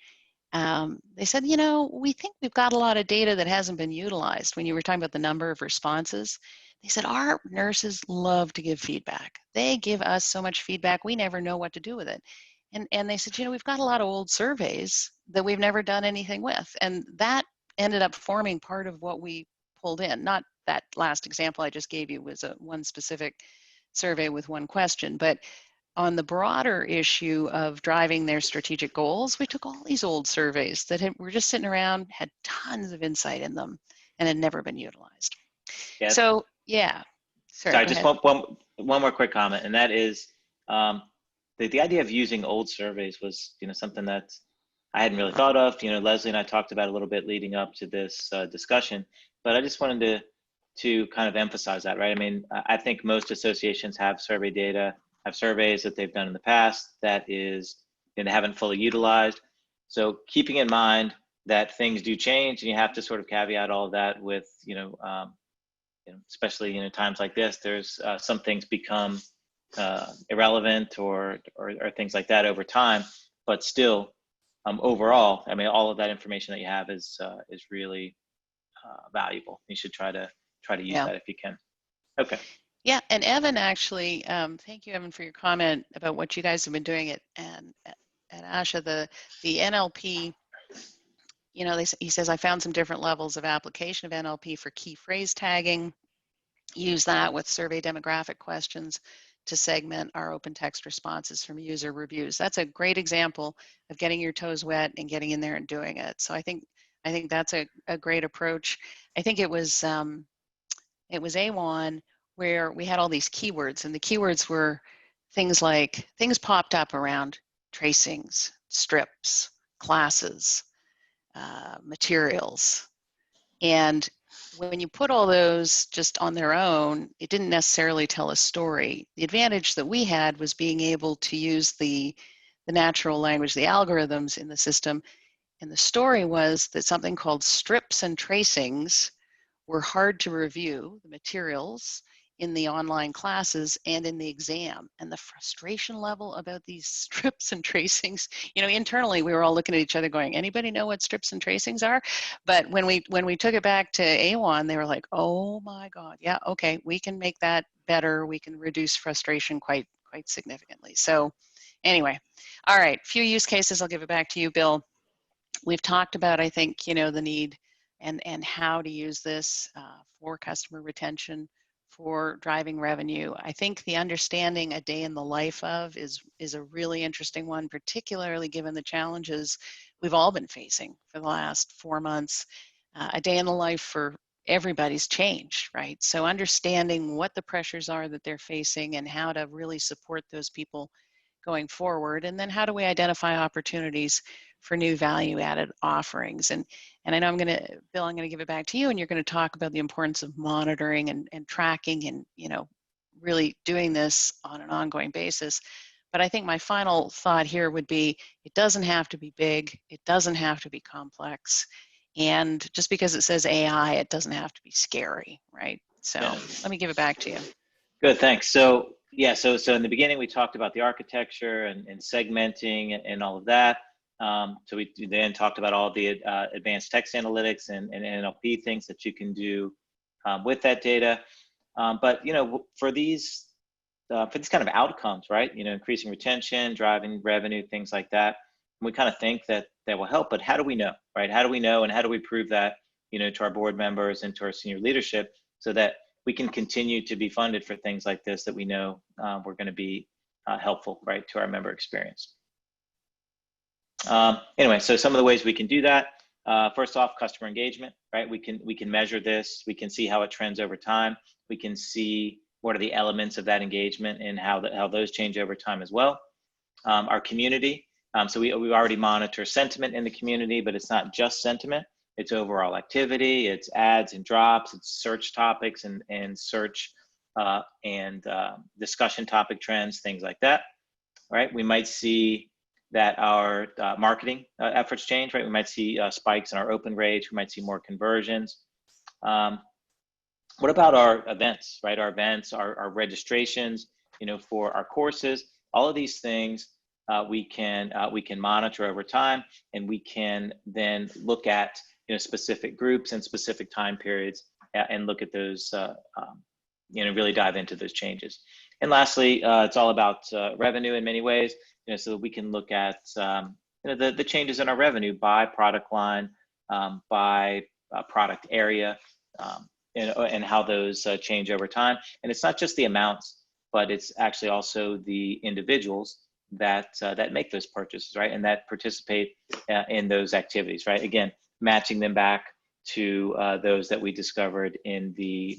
They said, we think we've got a lot of data that hasn't been utilized. When you were talking about the number of responses, they said our nurses love to give feedback. They give us so much feedback, we never know what to do with it. And they said, we've got a lot of old surveys that we've never done anything with. And that ended up forming part of what we pulled in. Not that last example I just gave you was one specific survey with one question, but on the broader issue of driving their strategic goals, we took all these old surveys that were just sitting around, had tons of insight in them, and had never been utilized. Yes. So, yeah. Sorry, just one more quick comment, and that is the idea of using old surveys was something that I hadn't really thought of. Leslie and I talked about a little bit leading up to this discussion, but I just wanted to kind of emphasize that, right? I mean, I think most associations have survey data, have surveys that they've done in the past that is they haven't fully utilized. So keeping in mind that things do change, and you have to sort of caveat all of that with especially times like this. There's some things become irrelevant or things like that over time, but still overall, I mean, all of that information that you have is really valuable. You should try to use that if you can. Okay. Yeah, and Evan actually, thank you, Evan, for your comment about what you guys have been doing at ASHA. The NLP, he says, I found some different levels of application of NLP for key phrase tagging. Use that with survey demographic questions to segment our open text responses from user reviews. That's a great example of getting your toes wet and getting in there and doing it. So I think that's a great approach. I think it was A1 where we had all these keywords, and the keywords were things popped up around tracings, strips, classes, materials. And when you put all those just on their own, it didn't necessarily tell a story. The advantage that we had was being able to use the natural language, the algorithms in the system. And the story was that something called strips and tracings were hard to review, the materials in the online classes and in the exam. And the frustration level about these strips and tracings, internally we were all looking at each other going, anybody know what strips and tracings are? But when we took it back to A1, they were like, oh my God, yeah, okay, we can make that better. We can reduce frustration quite significantly. So anyway, all right, few use cases. I'll give it back to you, Bill. We've talked about, I think, the need and how to use this for customer retention, for driving revenue. I think the understanding a day in the life of is a really interesting one, particularly given the challenges we've all been facing for the last 4 months. A day in the life for everybody's changed, right? So understanding what the pressures are that they're facing and how to really support those people going forward, and then how do we identify opportunities for new value-added offerings. And I know Bill, I'm going to give it back to you, and you're going to talk about the importance of monitoring and tracking and, really doing this on an ongoing basis. But I think my final thought here would be, it doesn't have to be big. It doesn't have to be complex. And just because it says AI, it doesn't have to be scary, right? So let me give it back to you. Good, thanks. So yeah, so in the beginning we talked about the architecture and segmenting and all of that. So we then talked about all the advanced text analytics and NLP things that you can do with that data. But for these kind of outcomes, right? Increasing retention, driving revenue, things like that. We kind of think that will help, but how do we know, right? How do we know, and how do we prove that, to our board members and to our senior leadership, so that we can continue to be funded for things like this that we know we're going to be helpful, right, to our member experience. Anyway, so some of the ways we can do that. First off, customer engagement, right? We can measure this. We can see how it trends over time. We can see what are the elements of that engagement and how those change over time as well. Our community. So we already monitor sentiment in the community, but it's not just sentiment. It's overall activity. It's ads and drops. It's search topics and search and discussion topic trends, things like that. Right? We might see that our marketing efforts change, right? We might see spikes in our open rates. We might see more conversions. What about our events, right? Our events, our registrations, for our courses, all of these things we can monitor over time, and we can then look at specific groups and specific time periods and look at those, really dive into those changes. And lastly, it's all about revenue in many ways, so that we can look at the changes in our revenue by product line, by product area, and how those change over time. And it's not just the amounts, but it's actually also the individuals that make those purchases, right, and that participate in those activities, right? Again, matching them back to those that we discovered in the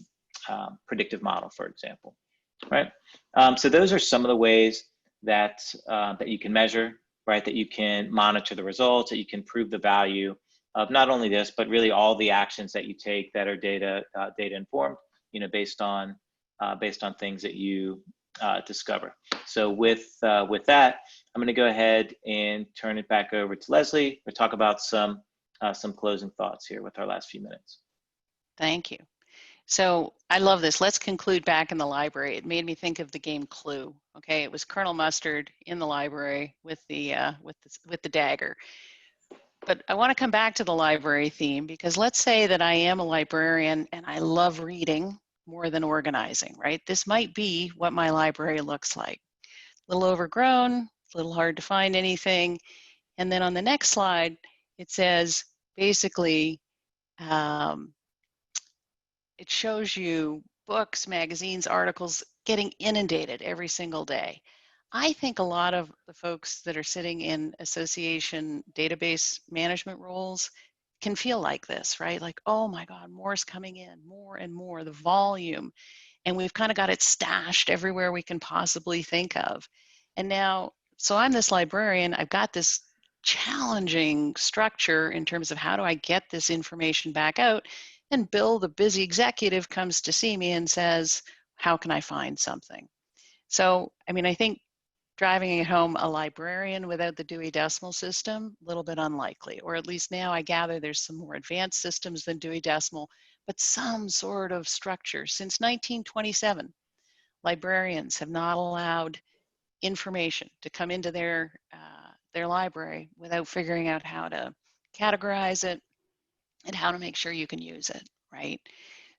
predictive model, for example, right? So those are some of the ways that you can measure, right? That you can monitor the results, that you can prove the value of not only this, but really all the actions that you take that are data informed, based on things that you discover. So with that, I'm going to go ahead and turn it back over to Leslie to talk about some closing thoughts here with our last few minutes. Thank you. So I love this. Let's conclude back in the library. It made me think of the game Clue. Okay, it was Colonel Mustard in the library with the dagger. But I want to come back to the library theme, because let's say that I am a librarian and I love reading more than organizing, right? This might be what my library looks like. A little overgrown, a little hard to find anything. And then on the next slide, it says basically, it shows you books, magazines, articles getting inundated every single day. I think a lot of the folks that are sitting in association database management roles can feel like this, right? Like, oh my God, more's coming in, more and more, the volume. And we've kind of got it stashed everywhere we can possibly think of. And now, so I'm this librarian, I've got this challenging structure in terms of how do I get this information back out? And Bill, the busy executive, comes to see me and says, how can I find something? So, I mean, I think driving it home, a librarian without the Dewey Decimal System, a little bit unlikely, or at least now I gather there's some more advanced systems than Dewey Decimal, but some sort of structure. Since 1927, librarians have not allowed information to come into their library without figuring out how to categorize it and how to make sure you can use it, right?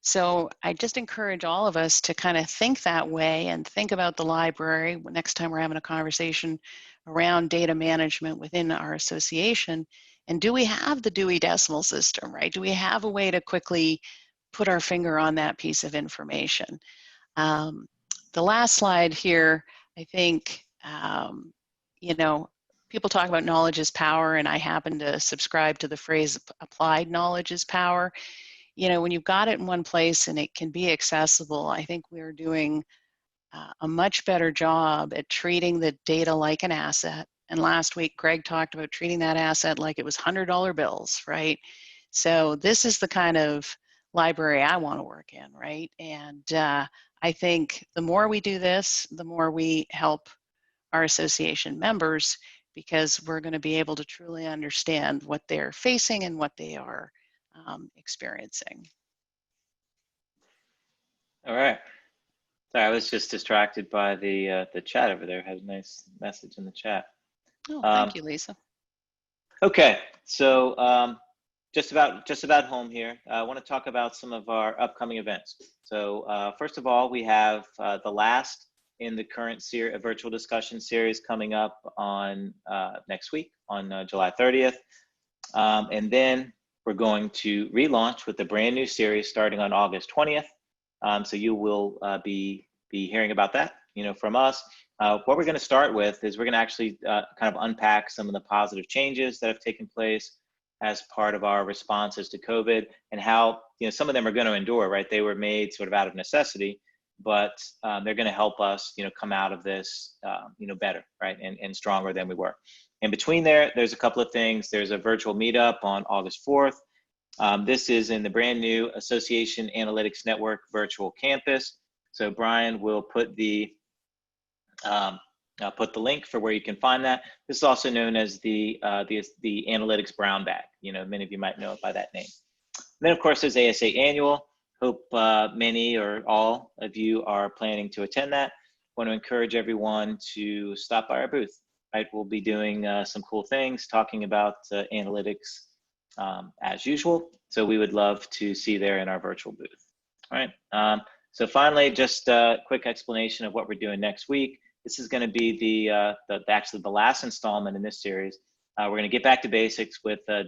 So I just encourage all of us to kind of think that way and think about the library next time we're having a conversation around data management within our association. And do we have the Dewey Decimal System, right? Do we have a way to quickly put our finger on that piece of information? The last slide here, I think, people talk about knowledge is power, and I happen to subscribe to the phrase applied knowledge is power. When you've got it in one place and it can be accessible, I think we're doing a much better job at treating the data like an asset. And last week, Greg talked about treating that asset like it was $100 bills, right? So this is the kind of library I want to work in, right? And I think the more we do this, the more we help our association members, because we're going to be able to truly understand what they're facing and what they are experiencing. All right. Sorry, I was just distracted by the chat over there. It had a nice message in the chat. Oh, thank you, Lisa. Okay, so just about home here. I want to talk about some of our upcoming events. So first of all, we have the last in the current virtual discussion series coming up on next week on July 30th. And then we're going to relaunch with a brand new series starting on August 20th. So you will be hearing about that, from us. What we're going to start with is we're going to actually kind of unpack some of the positive changes that have taken place as part of our responses to COVID, and how some of them are going to endure, right? They were made sort of out of necessity, but they're going to help us come out of this better, right, and stronger than we were. In between there's a couple of things. There's a virtual meetup on August 4th. This is in the brand new Association Analytics Network virtual campus. So Brian will put the link for where you can find that. This is also known as the Analytics Brown Bag. Many of you might know it by that name. And then, of course, there's ASA Annual. Hope many or all of you are planning to attend that. Want to encourage everyone to stop by our booth. Right, we'll be doing some cool things, talking about analytics as usual. So we would love to see you there in our virtual booth. All right. So finally, just a quick explanation of what we're doing next week. This is going to be actually the last installment in this series. We're going to get back to basics with a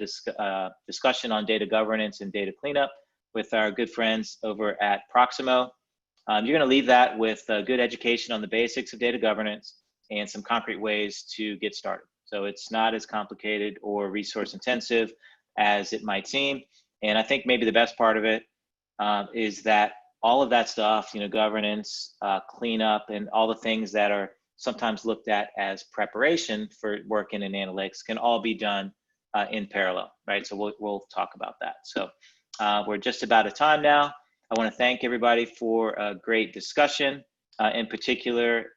discussion on data governance and data cleanup with our good friends over at Proximo. You're going to leave that with good education on the basics of data governance and some concrete ways to get started. So it's not as complicated or resource intensive as it might seem. And I think maybe the best part of it is that all of that stuff, governance, cleanup, and all the things that are sometimes looked at as preparation for working in analytics can all be done in parallel, right? So we'll talk about that. So we're just about at time now. I want to thank everybody for a great discussion. In particular,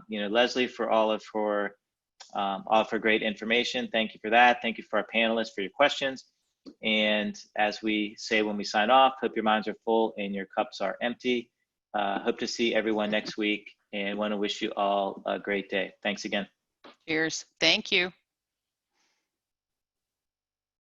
Leslie, for all of her great information. Thank you for that. Thank you for our panelists for your questions. And as we say when we sign off, hope your minds are full and your cups are empty. Hope to see everyone next week, and want to wish you all a great day. Thanks again. Cheers. Thank you.